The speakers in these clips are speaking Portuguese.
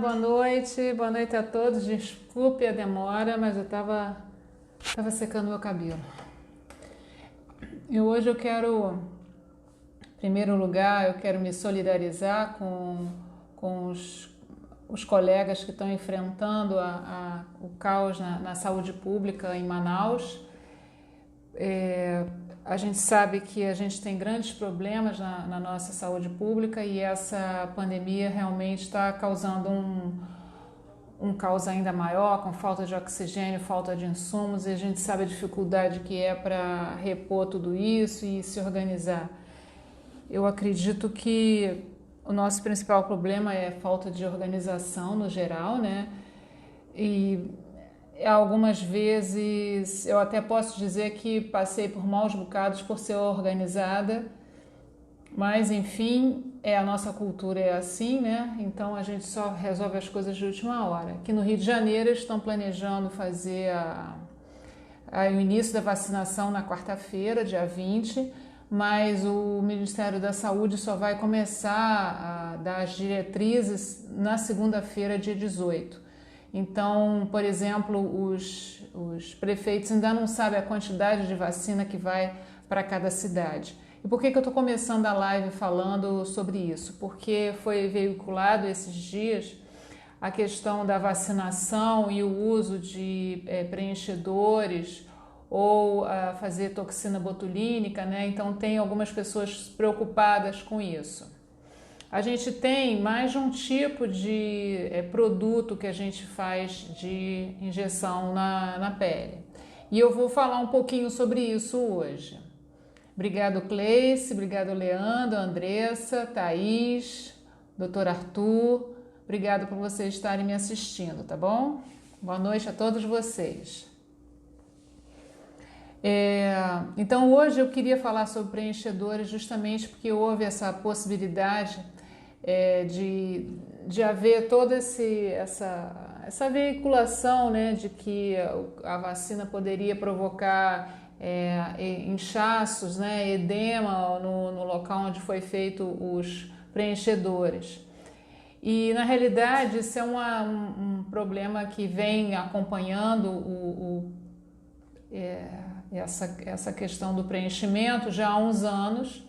Boa noite a todos. Desculpe a demora, mas eu estava secando meu cabelo. E hoje eu quero, em primeiro lugar, eu quero me solidarizar com os colegas que estão enfrentando o caos na saúde pública em Manaus. A gente sabe que a gente tem grandes problemas na nossa saúde pública e essa pandemia realmente está causando um caos ainda maior, com falta de oxigênio, falta de insumos, e a gente sabe a dificuldade que é para repor tudo isso e se organizar. Eu acredito que o nosso principal problema é a falta de organização no geral, né? E algumas vezes eu até posso dizer que passei por maus bocados por ser organizada, mas enfim, a nossa cultura é assim, né? Então a gente só resolve as coisas de última hora. Aqui no Rio de Janeiro estão planejando fazer o início da vacinação na quarta-feira, dia 20, mas o Ministério da Saúde só vai começar a dar as diretrizes na segunda-feira, dia 18. Então, por exemplo, os prefeitos ainda não sabem a quantidade de vacina que vai para cada cidade. E por que eu estou começando a live falando sobre isso? Porque foi veiculado esses dias a questão da vacinação e o uso de preenchedores ou fazer toxina botulínica, né? Então tem algumas pessoas preocupadas com isso. A gente tem mais de um tipo de produto que a gente faz de injeção na pele. E eu vou falar um pouquinho sobre isso hoje. Obrigado, Cleice, obrigado, Leandro, Andressa, Thaís, Dr. Arthur. Obrigado por vocês estarem me assistindo, tá bom? Boa noite a todos vocês. Então hoje eu queria falar sobre preenchedores justamente porque houve essa possibilidade de haver toda essa veiculação, né, de que a vacina poderia provocar inchaços, né, edema no local onde foi feito os preenchedores. E na realidade isso é um problema que vem acompanhando essa questão do preenchimento já há uns anos.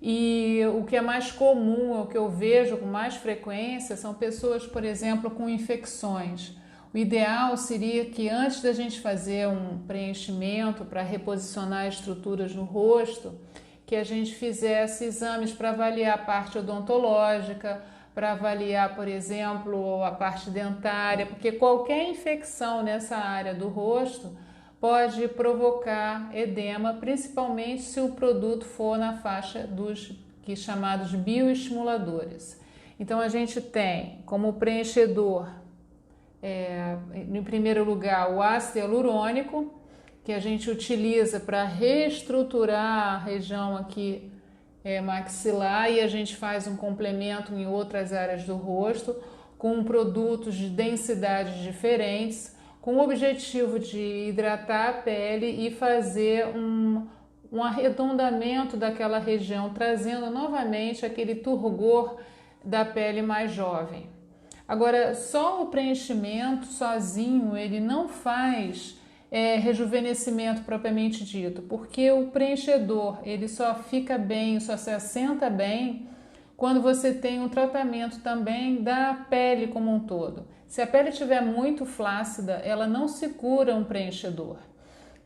E o que é mais comum, o que eu vejo com mais frequência, são pessoas, por exemplo, com infecções. O ideal seria que antes da gente fazer um preenchimento para reposicionar estruturas no rosto, que a gente fizesse exames para avaliar a parte odontológica, para avaliar, por exemplo, a parte dentária, porque qualquer infecção nessa área do rosto pode provocar edema, principalmente se o produto for na faixa dos chamados bioestimuladores. Então a gente tem como preenchedor, em primeiro lugar, o ácido hialurônico, que a gente utiliza para reestruturar a região aqui maxilar, e a gente faz um complemento em outras áreas do rosto com produtos de densidades diferentes, com o objetivo de hidratar a pele e fazer um arredondamento daquela região, trazendo novamente aquele turgor da pele mais jovem. Agora, só o preenchimento sozinho, ele não faz rejuvenescimento propriamente dito, porque o preenchedor, ele só fica bem, só se assenta bem quando você tem um tratamento também da pele como um todo. Se a pele estiver muito flácida, ela não segura um preenchedor.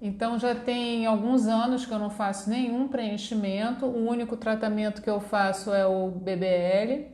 Então já tem alguns anos que eu não faço nenhum preenchimento, o único tratamento que eu faço é o BBL.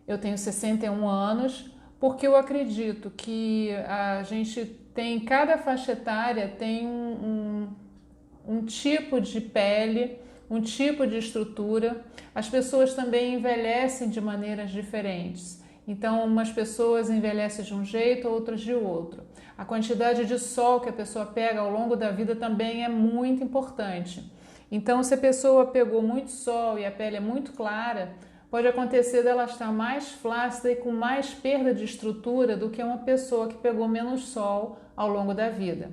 Eu tenho 61 anos, porque eu acredito que a gente tem, cada faixa etária tem um tipo de pele, um tipo de estrutura. As pessoas também envelhecem de maneiras diferentes. Então, umas pessoas envelhecem de um jeito, outras de outro. A quantidade de sol que a pessoa pega ao longo da vida também é muito importante. Então, se a pessoa pegou muito sol e a pele é muito clara, pode acontecer dela estar mais flácida e com mais perda de estrutura do que uma pessoa que pegou menos sol ao longo da vida.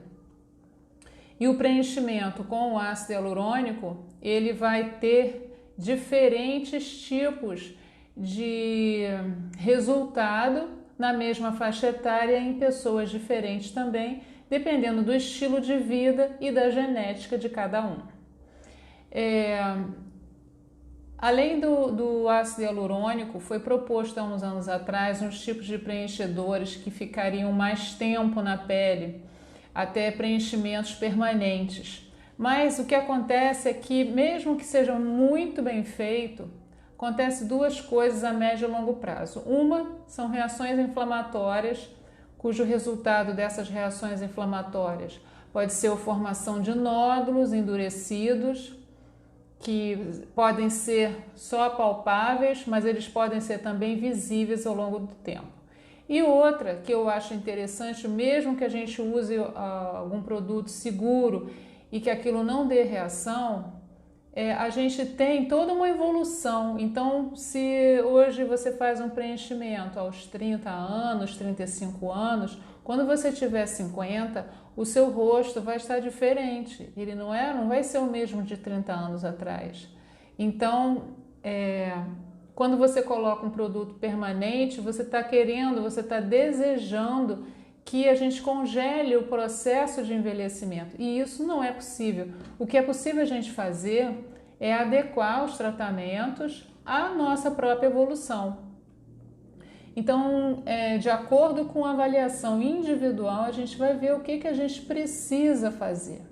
E o preenchimento com o ácido hialurônico, ele vai ter diferentes tipos de resultado na mesma faixa etária em pessoas diferentes também, dependendo do estilo de vida e da genética de cada um. Além do ácido hialurônico, foi proposto há uns anos atrás uns tipos de preenchedores que ficariam mais tempo na pele, até preenchimentos permanentes. Mas o que acontece é que, mesmo que seja muito bem feito, acontece duas coisas a médio e longo prazo. Uma são reações inflamatórias, cujo resultado dessas reações inflamatórias pode ser a formação de nódulos endurecidos, que podem ser só palpáveis, mas eles podem ser também visíveis ao longo do tempo. E outra que eu acho interessante, mesmo que a gente use algum produto seguro e que aquilo não dê reação, a gente tem toda uma evolução. Então, se hoje você faz um preenchimento aos 30 anos, 35 anos, quando você tiver 50, o seu rosto vai estar diferente. Ele não vai ser o mesmo de 30 anos atrás. Então, quando você coloca um produto permanente, você está desejando que a gente congele o processo de envelhecimento. E isso não é possível. O que é possível a gente fazer é adequar os tratamentos à nossa própria evolução. Então, de acordo com a avaliação individual, a gente vai ver o que a gente precisa fazer.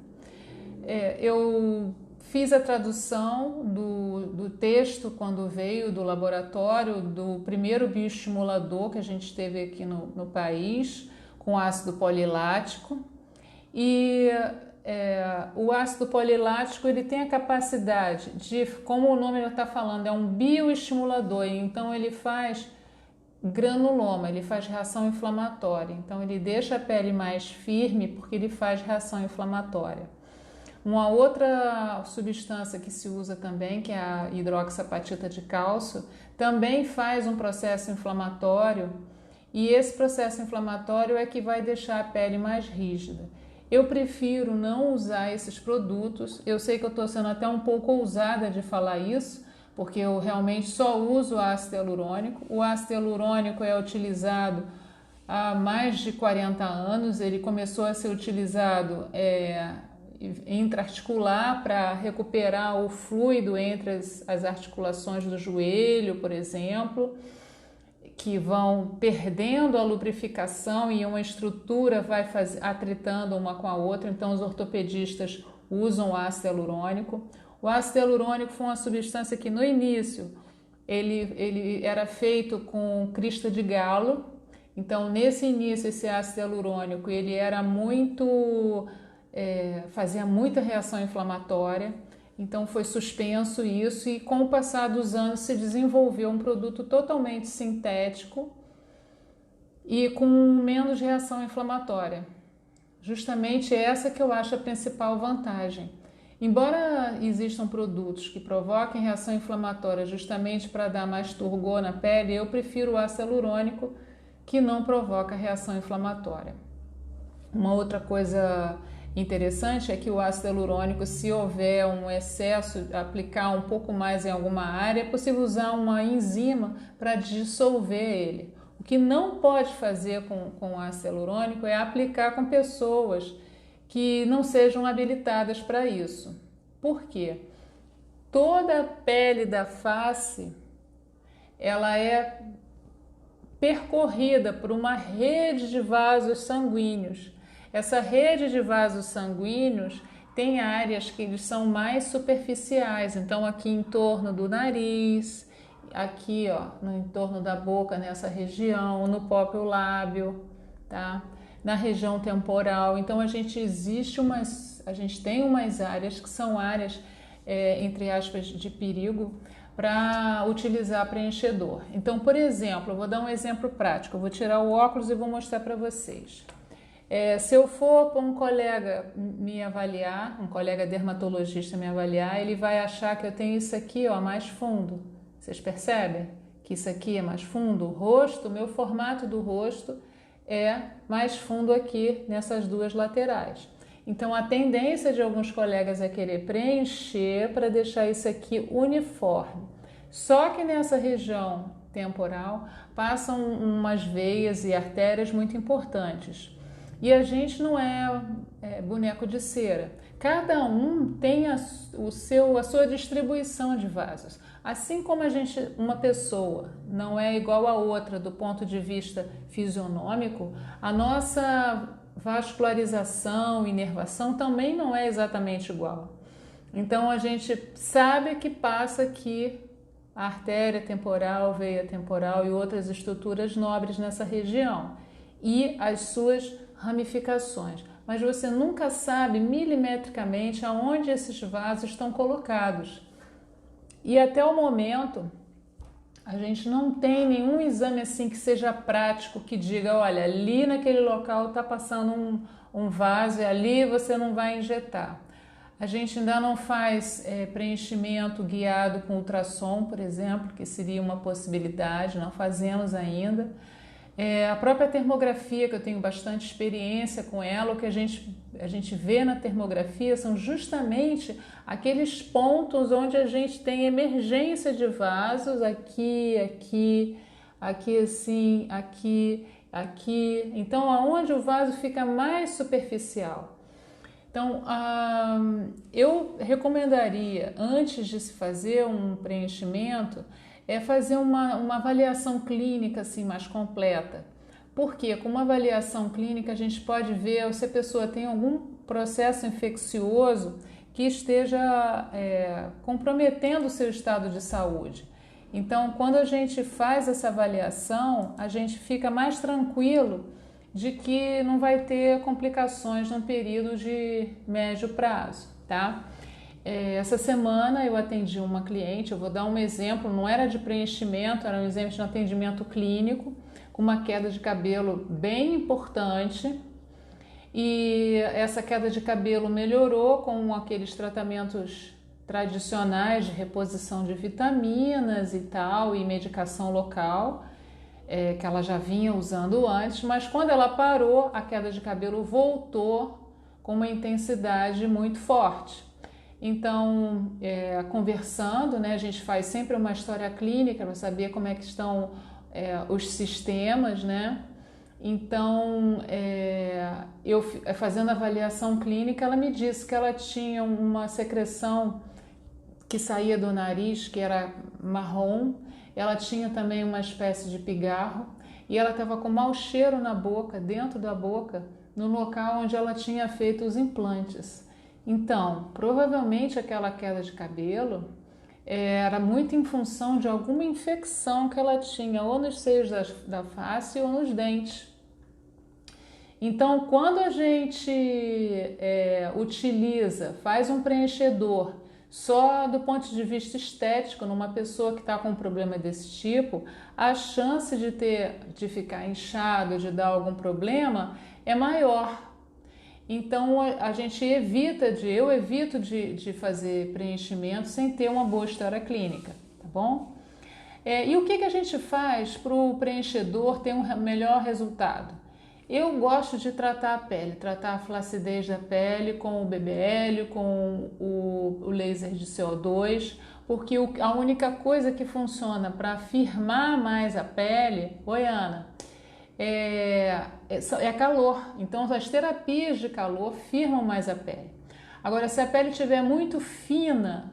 Eu fiz a tradução do texto quando veio do laboratório do primeiro bioestimulador que a gente teve aqui no país, com ácido polilático. E o ácido polilático ele tem a capacidade de, como o nome já está falando, é um bioestimulador, então ele faz granuloma, ele faz reação inflamatória, então ele deixa a pele mais firme porque ele faz reação inflamatória. Uma outra substância que se usa também, que é a hidroxapatita de cálcio, também faz um processo inflamatório, e esse processo inflamatório é que vai deixar a pele mais rígida. Eu prefiro não usar esses produtos. Eu sei que eu estou sendo até um pouco ousada de falar isso, porque eu realmente só uso ácido hialurônico. O ácido hialurônico é utilizado há mais de 40 anos, ele começou a ser utilizado intraarticular para recuperar o fluido entre as articulações do joelho, por exemplo, que vão perdendo a lubrificação e uma estrutura vai atritando uma com a outra, então os ortopedistas usam o ácido hialurônico. O ácido hialurônico foi uma substância que no início ele era feito com crista de galo, então nesse início esse ácido hialurônico ele era fazia muita reação inflamatória, então foi suspenso isso e com o passar dos anos se desenvolveu um produto totalmente sintético e com menos reação inflamatória. Justamente essa que eu acho a principal vantagem. Embora existam produtos que provoquem reação inflamatória justamente para dar mais turgor na pele, eu prefiro o ácido hialurônico que não provoca reação inflamatória. Uma outra coisa interessante é que o ácido hialurônico, se houver um excesso, aplicar um pouco mais em alguma área, é possível usar uma enzima para dissolver ele. O que não pode fazer com ácido hialurônico é aplicar com pessoas que não sejam habilitadas para isso. Por quê? Toda a pele da face ela é percorrida por uma rede de vasos sanguíneos. Essa rede de vasos sanguíneos tem áreas que eles são mais superficiais, então aqui em torno do nariz, aqui no entorno da boca, nessa região, no próprio lábio, tá? Na região temporal. Então a gente tem umas áreas que são áreas, entre aspas, de perigo para utilizar preenchedor. Então, por exemplo, eu vou dar um exemplo prático, eu vou tirar o óculos e vou mostrar para vocês. Se eu for para um colega me avaliar, um colega dermatologista me avaliar, ele vai achar que eu tenho isso aqui mais fundo. Vocês percebem que isso aqui é mais fundo? O rosto, o meu formato do rosto é mais fundo aqui nessas duas laterais. Então a tendência de alguns colegas é querer preencher para deixar isso aqui uniforme. Só que nessa região temporal, passam umas veias e artérias muito importantes. E a gente não é boneco de cera. Cada um tem a sua distribuição de vasos. Assim como uma pessoa não é igual a outra do ponto de vista fisionômico, a nossa vascularização, inervação também não é exatamente igual. Então a gente sabe que passa aqui a artéria temporal, veia temporal e outras estruturas nobres nessa região e as suas ramificações, mas você nunca sabe milimetricamente aonde esses vasos estão colocados. E até o momento a gente não tem nenhum exame assim que seja prático, que diga, olha, ali naquele local está passando um vaso e ali você não vai injetar. A gente ainda não faz preenchimento guiado com ultrassom, por exemplo, que seria uma possibilidade, não fazemos ainda. A própria termografia, que eu tenho bastante experiência com ela, o que a gente vê na termografia são justamente aqueles pontos onde a gente tem emergência de vasos, aqui assim, aqui. Então, aonde o vaso fica mais superficial. Então, eu recomendaria, antes de se fazer um preenchimento, fazer uma avaliação clínica assim, mais completa. Porque com uma avaliação clínica a gente pode ver se a pessoa tem algum processo infeccioso que esteja comprometendo o seu estado de saúde. Então, quando a gente faz essa avaliação, a gente fica mais tranquilo de que não vai ter complicações num período de médio prazo, tá? Essa semana eu atendi uma cliente, eu vou dar um exemplo, não era de preenchimento, era um exemplo de um atendimento clínico, com uma queda de cabelo bem importante, e essa queda de cabelo melhorou com aqueles tratamentos tradicionais de reposição de vitaminas e tal, e medicação local, que ela já vinha usando antes, mas quando ela parou, a queda de cabelo voltou com uma intensidade muito forte. Então, conversando, né, a gente faz sempre uma história clínica para saber como é que estão os sistemas, né? Então, eu fazendo a avaliação clínica, ela me disse que ela tinha uma secreção que saía do nariz, que era marrom, ela tinha também uma espécie de pigarro e ela estava com mau cheiro na boca, dentro da boca, no local onde ela tinha feito os implantes. Então, provavelmente aquela queda de cabelo era muito em função de alguma infecção que ela tinha, ou nos seios da face ou nos dentes. Então, quando a gente faz um preenchedor só do ponto de vista estético, numa pessoa que está com um problema desse tipo, a chance de ficar inchado, de dar algum problema, é maior. Então, eu evito de fazer preenchimento sem ter uma boa história clínica, tá bom? E o que a gente faz para o preenchedor ter um melhor resultado? Eu gosto de tratar a pele, tratar a flacidez da pele com o BBL, com o laser de CO2, porque a única coisa que funciona para firmar mais a pele, oi Ana, é calor. Então as terapias de calor firmam mais a pele. Agora, se a pele estiver muito fina,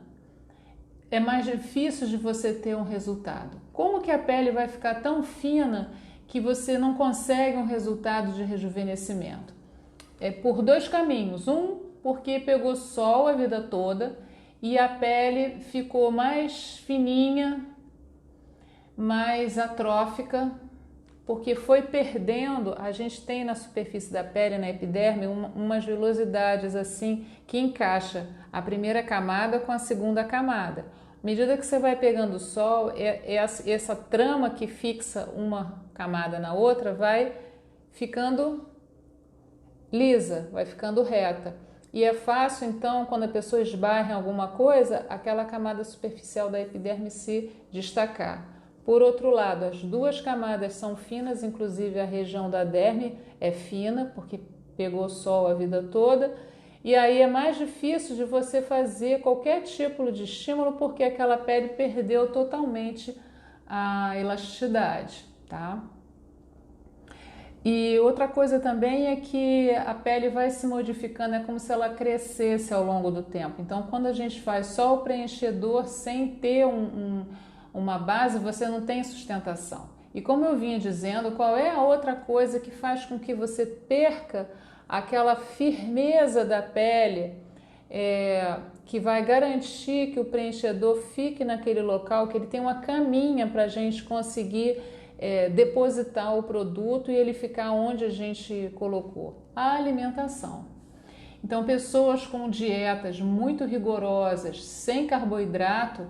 é mais difícil de você ter um resultado. Como que a pele vai ficar tão fina que você não consegue um resultado de rejuvenescimento? É por dois caminhos. Um, porque pegou sol a vida toda e a pele ficou mais fininha, mais atrófica, porque foi perdendo. A gente tem na superfície da pele, na epiderme, umas vilosidades assim que encaixa a primeira camada com a segunda camada. À medida que você vai pegando sol, essa trama que fixa uma camada na outra vai ficando lisa, vai ficando reta. E é fácil, então, quando a pessoa esbarra em alguma coisa, aquela camada superficial da epiderme se destacar. Por outro lado, as duas camadas são finas, inclusive a região da derme é fina, porque pegou sol a vida toda. E aí é mais difícil de você fazer qualquer tipo de estímulo, porque aquela pele perdeu totalmente a elasticidade, tá? E outra coisa também é que a pele vai se modificando, é como se ela crescesse ao longo do tempo. Então, quando a gente faz só o preenchedor sem ter uma base, você não tem sustentação. E como eu vinha dizendo, qual é a outra coisa que faz com que você perca aquela firmeza da pele, que vai garantir que o preenchedor fique naquele local, que ele tem uma caminha para a gente conseguir depositar o produto e ele ficar onde a gente colocou? A alimentação. Então, pessoas com dietas muito rigorosas, sem carboidrato,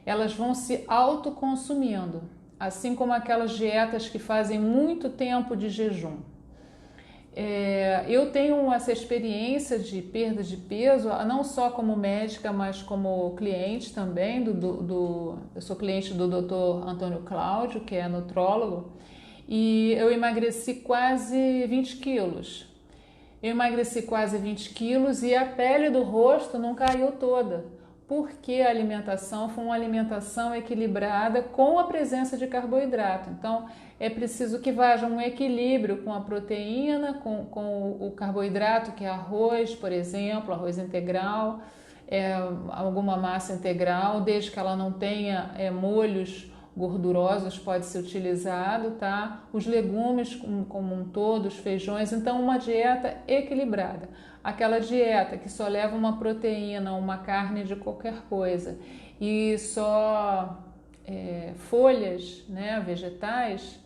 elas vão se autoconsumindo, assim como aquelas dietas que fazem muito tempo de jejum. Eu tenho essa experiência de perda de peso, não só como médica, mas como cliente também. Eu sou cliente do Dr. Antônio Cláudio, que é nutrólogo, e eu emagreci quase 20 quilos. Eu emagreci quase 20 quilos e a pele do rosto não caiu toda, porque a alimentação foi uma alimentação equilibrada com a presença de carboidrato. Então, é preciso que haja um equilíbrio com a proteína, com o carboidrato, que é arroz, por exemplo, arroz integral, alguma massa integral, desde que ela não tenha molhos gordurosos, pode ser utilizado, tá? Os legumes como um todo, os feijões. Então, uma dieta equilibrada. Aquela dieta que só leva uma proteína, uma carne de qualquer coisa e só folhas, né, vegetais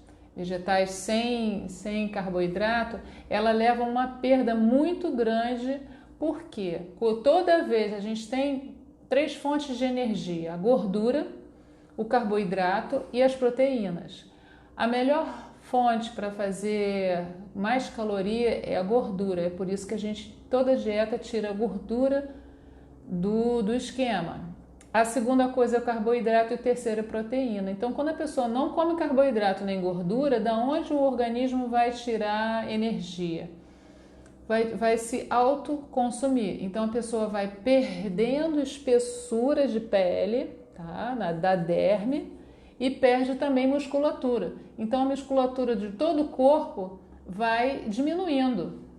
sem carboidrato, ela leva uma perda muito grande, porque toda vez a gente tem 3 fontes de energia: a gordura, o carboidrato e as proteínas. A melhor fonte para fazer mais caloria é a gordura, é por isso que toda dieta tira a gordura do esquema. A segunda coisa é o carboidrato e a terceira é a proteína. Então, quando a pessoa não come carboidrato nem gordura, da onde o organismo vai tirar energia? Vai se autoconsumir. Então, a pessoa vai perdendo espessura de pele, tá? Da derme, e perde também musculatura. Então, a musculatura de todo o corpo vai diminuindo.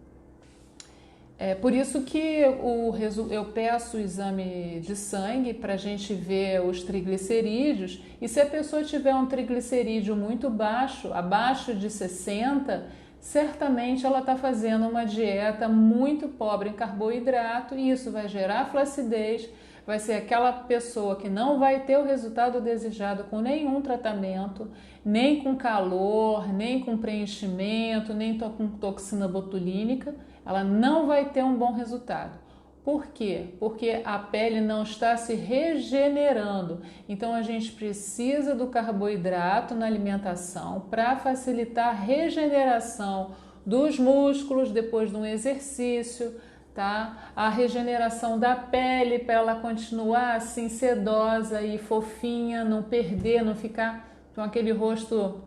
É por isso que eu peço o exame de sangue para a gente ver os triglicerídeos, e se a pessoa tiver um triglicerídeo muito baixo, abaixo de 60, certamente ela está fazendo uma dieta muito pobre em carboidrato, e isso vai gerar flacidez, vai ser aquela pessoa que não vai ter o resultado desejado com nenhum tratamento, nem com calor, nem com preenchimento, nem com toxina botulínica. Ela não vai ter um bom resultado. Por quê? Porque a pele não está se regenerando. Então a gente precisa do carboidrato na alimentação para facilitar a regeneração dos músculos depois de um exercício, tá? A regeneração da pele para ela continuar assim sedosa e fofinha, não perder, não ficar com aquele rosto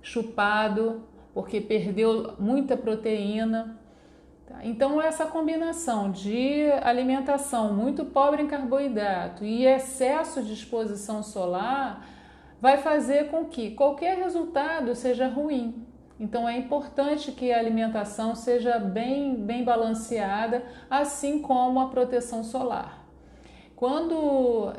chupado, porque perdeu muita proteína. Então, essa combinação de alimentação muito pobre em carboidrato e excesso de exposição solar vai fazer com que qualquer resultado seja ruim. Então, é importante que a alimentação seja bem balanceada, assim como a proteção solar. Quando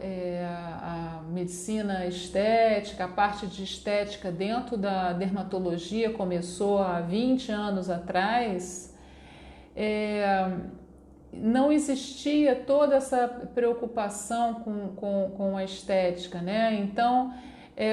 a medicina estética, a parte de estética dentro da dermatologia começou há 20 anos atrás, não existia toda essa preocupação com a estética, né? Então,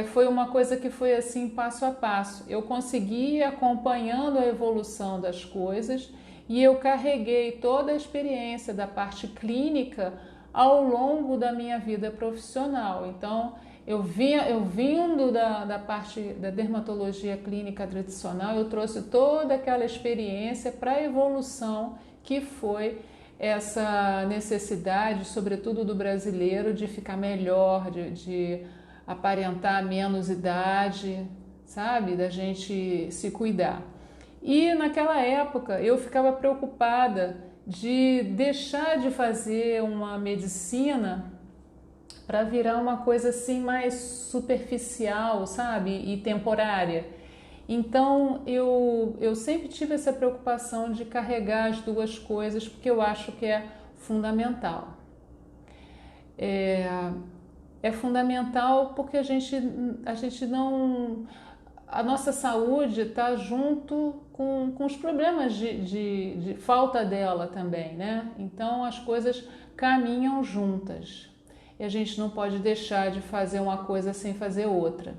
foi uma coisa que foi assim passo a passo. Eu consegui ir acompanhando a evolução das coisas e eu carreguei toda a experiência da parte clínica ao longo da minha vida profissional. Então, eu vindo da parte da dermatologia clínica tradicional, eu trouxe toda aquela experiência para a evolução que foi essa necessidade, sobretudo do brasileiro, de ficar melhor, de aparentar menos idade, sabe? Da gente se cuidar. E naquela época eu ficava preocupada de deixar de fazer uma medicina para virar uma coisa assim mais superficial, sabe? E temporária. Então eu sempre tive essa preocupação de carregar as duas coisas, porque eu acho que é fundamental. É fundamental porque a gente não. A nossa saúde está junto com os problemas de falta dela também, né? Então as coisas caminham juntas e a gente não pode deixar de fazer uma coisa sem fazer outra.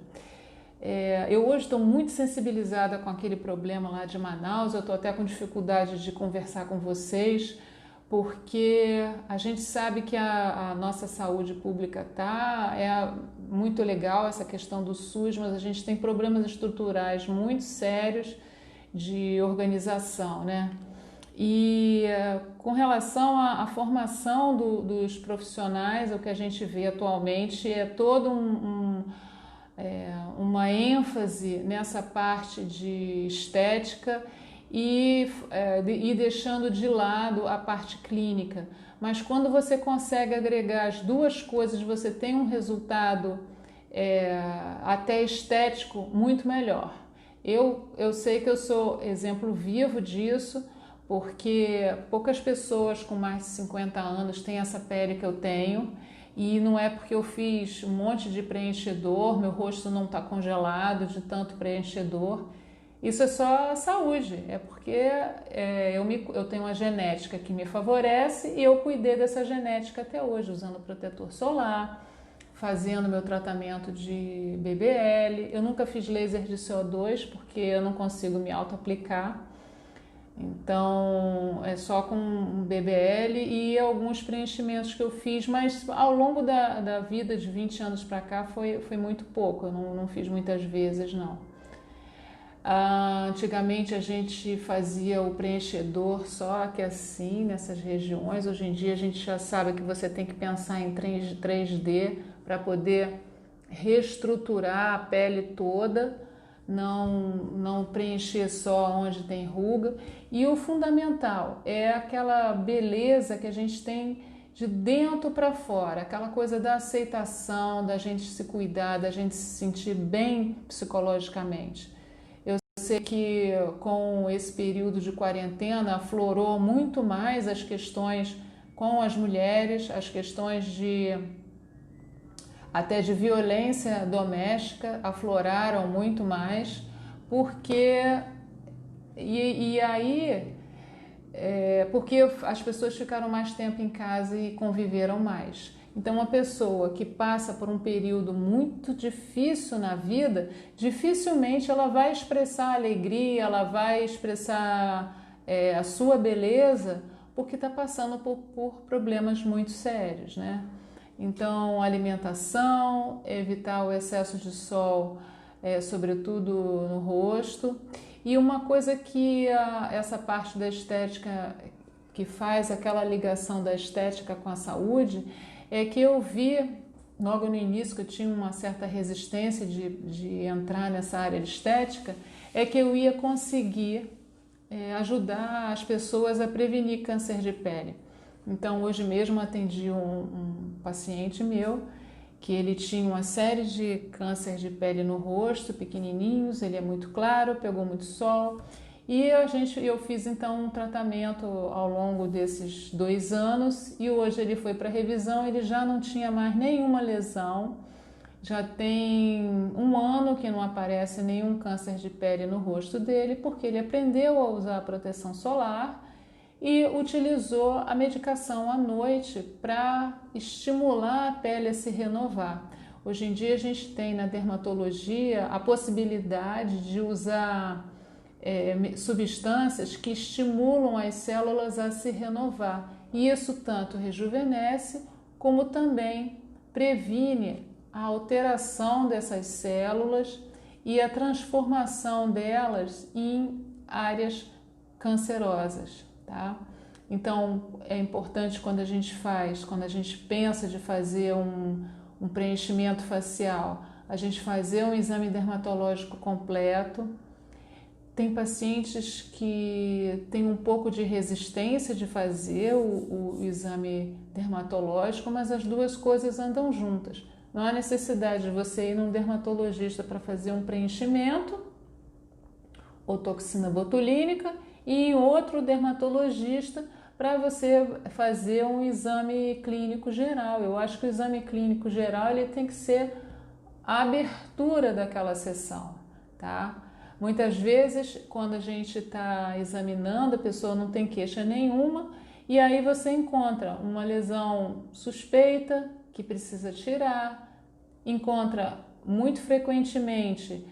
Eu hoje estou muito sensibilizada com aquele problema lá de Manaus, eu estou até com dificuldade de conversar com vocês, porque a gente sabe que a nossa saúde pública é muito legal essa questão do SUS, mas a gente tem problemas estruturais muito sérios de organização, né? E com relação à formação dos profissionais, o que a gente vê atualmente é todo uma ênfase nessa parte de estética e deixando de lado a parte clínica. Mas quando você consegue agregar as duas coisas, você tem um resultado até estético muito melhor. Eu sei que eu sou exemplo vivo disso, porque poucas pessoas com mais de 50 anos têm essa pele que eu tenho, e não é porque eu fiz um monte de preenchedor, meu rosto não está congelado de tanto preenchedor. Isso é só saúde, é porque eu tenho uma genética que me favorece e eu cuidei dessa genética até hoje, usando protetor solar, fazendo meu tratamento de BBL. Eu nunca fiz laser de CO2 porque eu não consigo me auto-aplicar. Então é só com BBL e alguns preenchimentos que eu fiz, mas ao longo da vida de 20 anos para cá foi muito pouco, eu não fiz muitas vezes não. Antigamente a gente fazia o preenchedor só que assim, nessas regiões. Hoje em dia a gente já sabe que você tem que pensar em 3D para poder reestruturar a pele toda, não preencher só onde tem ruga. E o fundamental é aquela beleza que a gente tem de dentro para fora, aquela coisa da aceitação, da gente se cuidar, da gente se sentir bem psicologicamente. Eu sei que com esse período de quarentena aflorou muito mais as questões com as mulheres, as questões até de violência doméstica afloraram muito mais, porque porque as pessoas ficaram mais tempo em casa e conviveram mais. Então, uma pessoa que passa por um período muito difícil na vida, dificilmente ela vai expressar alegria, ela vai expressar a sua beleza, porque está passando por problemas muito sérios, né? Então, alimentação, evitar o excesso de sol, sobretudo no rosto. E uma coisa que essa parte da estética, que faz aquela ligação da estética com a saúde, é que eu vi logo no início que eu tinha uma certa resistência de entrar nessa área de estética, é que eu ia conseguir ajudar as pessoas a prevenir câncer de pele. Então, hoje mesmo atendi um paciente meu que ele tinha uma série de câncer de pele no rosto, pequenininhos, ele é muito claro, pegou muito sol, e eu fiz então um tratamento ao longo desses 2 anos, e hoje ele foi para revisão, ele já não tinha mais nenhuma lesão, já tem 1 ano que não aparece nenhum câncer de pele no rosto dele, porque ele aprendeu a usar a proteção solar e utilizou a medicação à noite para estimular a pele a se renovar. Hoje em dia a gente tem na dermatologia a possibilidade de usar substâncias que estimulam as células a se renovar. E isso tanto rejuvenesce como também previne a alteração dessas células e a transformação delas em áreas cancerosas. Tá? Então é importante quando a gente pensa de fazer um preenchimento facial, a gente fazer um exame dermatológico completo, Tem pacientes que têm um pouco de resistência de fazer o exame dermatológico, mas as duas coisas andam juntas. Não há necessidade de você ir num dermatologista para fazer um preenchimento ou toxina botulínica e em outro dermatologista para você fazer um exame clínico geral. Eu acho que o exame clínico geral ele tem que ser a abertura daquela sessão, tá? Muitas vezes, quando a gente está examinando, a pessoa não tem queixa nenhuma e aí você encontra uma lesão suspeita que precisa tirar, encontra muito frequentemente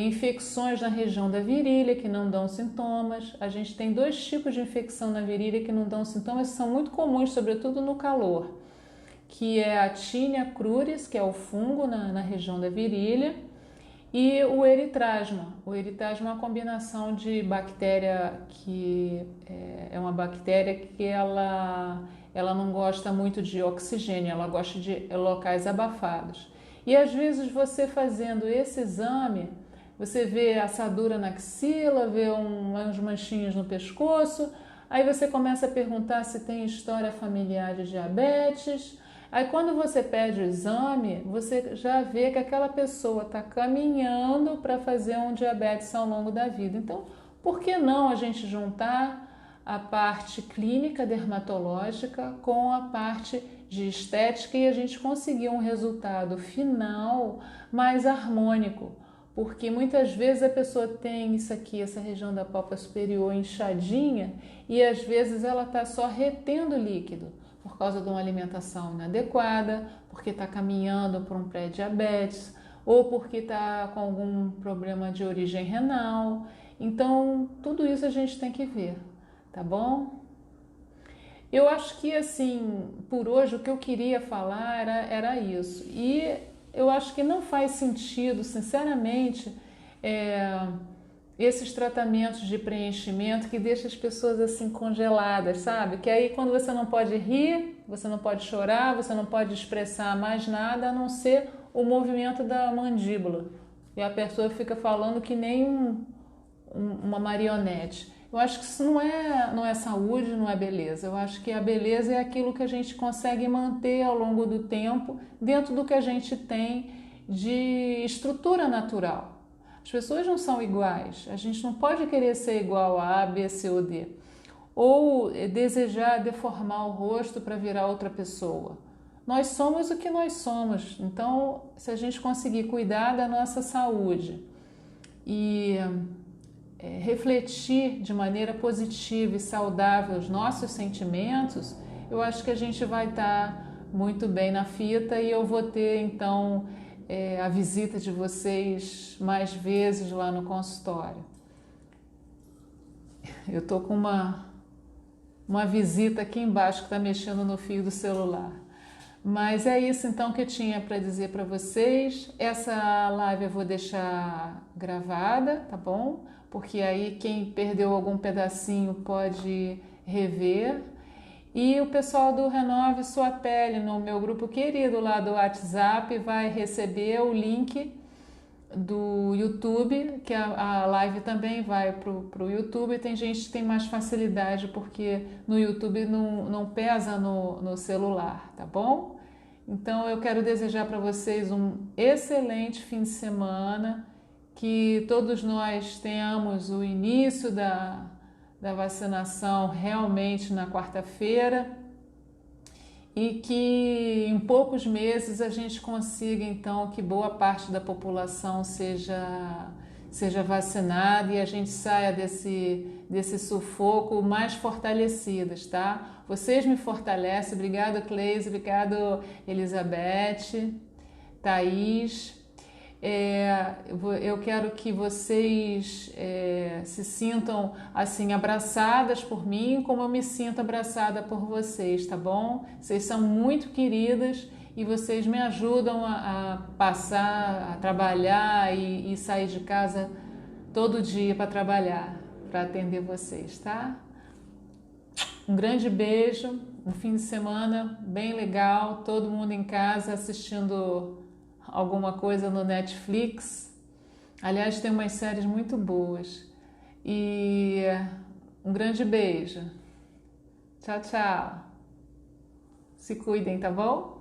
infecções na região da virilha que não dão sintomas. A gente tem dois tipos de infecção na virilha que não dão sintomas, que são muito comuns, sobretudo no calor, que é a Tinea cruris, que é o fungo na região da virilha, e o eritrasma. O eritrasma é uma combinação de bactéria que é uma bactéria que ela não gosta muito de oxigênio, ela gosta de locais abafados. E às vezes você fazendo esse exame, você vê assadura na axila, vê umas manchinhas no pescoço, aí você começa a perguntar se tem história familiar de diabetes. Aí quando você pede o exame, você já vê que aquela pessoa está caminhando para fazer um diabetes ao longo da vida. Então, por que não a gente juntar a parte clínica dermatológica com a parte de estética e a gente conseguir um resultado final mais harmônico? Porque muitas vezes a pessoa tem isso aqui, essa região da pálpebra superior inchadinha e às vezes ela está só retendo líquido por causa de uma alimentação inadequada, porque está caminhando para um pré-diabetes ou porque está com algum problema de origem renal. Então, tudo isso a gente tem que ver, tá bom? Eu acho que, assim, por hoje o que eu queria falar era isso. E eu acho que não faz sentido, sinceramente, esses tratamentos de preenchimento que deixam as pessoas assim congeladas, sabe? Que aí quando você não pode rir, você não pode chorar, você não pode expressar mais nada a não ser o movimento da mandíbula. E a pessoa fica falando que nem uma marionete. Eu acho que isso não é saúde, não é beleza. Eu acho que a beleza é aquilo que a gente consegue manter ao longo do tempo dentro do que a gente tem de estrutura natural. As pessoas não são iguais, a gente não pode querer ser igual a A, B, C ou D. Ou desejar deformar o rosto para virar outra pessoa. Nós somos o que nós somos, então se a gente conseguir cuidar da nossa saúde e refletir de maneira positiva e saudável os nossos sentimentos, eu acho que a gente vai estar muito bem na fita e eu vou ter então a visita de vocês mais vezes lá no consultório. Eu tô com uma visita aqui embaixo que está mexendo no fio do celular. Mas é isso então que eu tinha para dizer para vocês. Essa live eu vou deixar gravada, tá bom? Porque aí quem perdeu algum pedacinho pode rever. E o pessoal do Renove Sua Pele, no meu grupo querido lá do WhatsApp, vai receber o link do YouTube, que a live também vai para o YouTube. Tem gente que tem mais facilidade porque no YouTube não pesa no celular, tá bom? Então eu quero desejar para vocês um excelente fim de semana, que todos nós tenhamos o início da vacinação realmente na quarta-feira e que em poucos meses a gente consiga então que boa parte da população seja vacinada e a gente saia desse sufoco mais fortalecidas, tá? Vocês me fortalecem. Obrigada, Cleise, obrigado, Elizabeth, Thaís. Eu quero que vocês se sintam assim abraçadas por mim, como eu me sinto abraçada por vocês, tá bom? Vocês são muito queridas e vocês me ajudam a passar, a trabalhar e sair de casa todo dia para trabalhar, para atender vocês, tá? Um grande beijo, um fim de semana bem legal, todo mundo em casa assistindo alguma coisa no Netflix. Aliás, tem umas séries muito boas. E um grande beijo. Tchau, tchau. Se cuidem, tá bom?